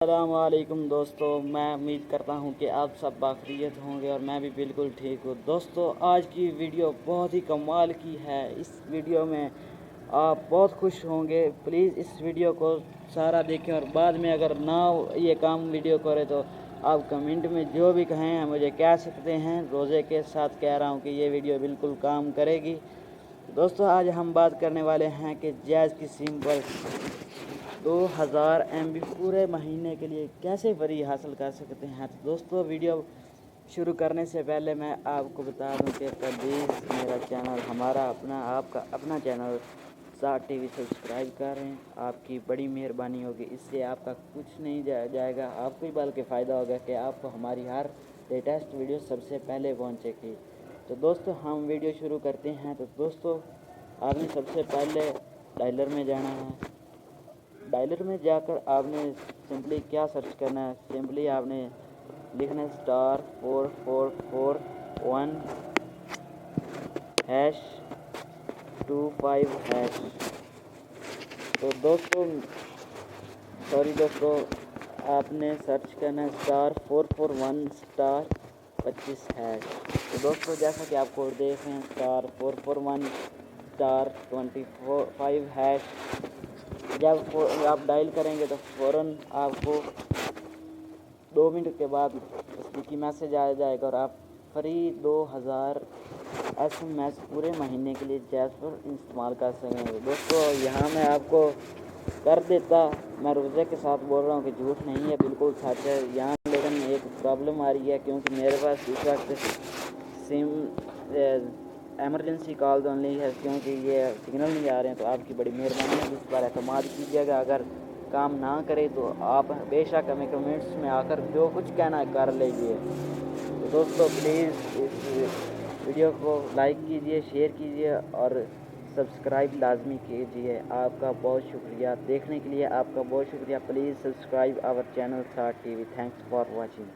अस्सलामुअलैकुम दोस्तों, मैं उम्मीद करता हूं कि आप सब बाखैरियत होंगे और मैं भी बिल्कुल ठीक हूं। दोस्तों, आज की वीडियो बहुत ही कमाल की है। इस वीडियो में आप बहुत खुश होंगे। प्लीज़ इस वीडियो को सारा देखें और बाद में अगर ना ये काम वीडियो करे तो आप कमेंट में जो भी कहें मुझे कह सकते हैं। रोज़े के साथ कह रहा हूँ कि ये वीडियो बिल्कुल काम करेगी। दोस्तों, आज हम बात करने वाले हैं कि जैज़ की सिम पर 2000 MB पूरे महीने के लिए कैसे फ्री हासिल कर सकते हैं। तो दोस्तों, वीडियो शुरू करने से पहले मैं आपको बता दूं कि प्लीज़ मेरा चैनल, हमारा अपना आपका अपना चैनल साथ टीवी सब्सक्राइब करें। आपकी बड़ी मेहरबानी होगी। इससे आपका कुछ नहीं जाएगा, आपको ही बल्कि फ़ायदा होगा कि आपको हमारी हर लेटेस्ट वीडियो सबसे पहले पहुँचेगी। तो दोस्तों, हम वीडियो शुरू करते हैं। तो दोस्तों, आपने सबसे पहले डायलर में जाना है। डायलर में जाकर आपने सिंपली क्या सर्च करना है, सिंपली आपने लिखना है *441#25#। तो दोस्तों आपने सर्च करना है *441*25#। तो दोस्तों, जैसा कि आप कोड देख रहे हैं *441*25#। जब आप डायल करेंगे तो फ़ौरन आपको 2 मिनट के बाद स्पीकी मैसेज आ जाएगा और आप फ्री 2000 SMS पूरे महीने के लिए जैज़ पर इस्तेमाल कर सकेंगे। दोस्तों, यहाँ मैं आपको कर देता, मैं रोज़े के साथ बोल रहा हूँ कि झूठ नहीं है, बिल्कुल सच है। यहाँ लेकिन एक प्रॉब्लम आ रही है क्योंकि मेरे पास इस वक्त सिम एमरजेंसी कॉल ओनली है, क्योंकि ये सिग्नल नहीं आ रहे हैं। तो आपकी बड़ी मेहरबानी है, इस पर एतमाद कीजिएगा। अगर काम ना करे तो आप बेशक हमें कमेंट्स में आकर जो कुछ कहना है कर लीजिए। तो दोस्तों, प्लीज़ इस वीडियो को लाइक कीजिए, शेयर कीजिए और सब्सक्राइब लाजमी कीजिए। आपका बहुत शुक्रिया देखने के लिए, आपका बहुत शुक्रिया। प्लीज़ सब्सक्राइब आवर चैनल साथ टीवी। Thanks for watching.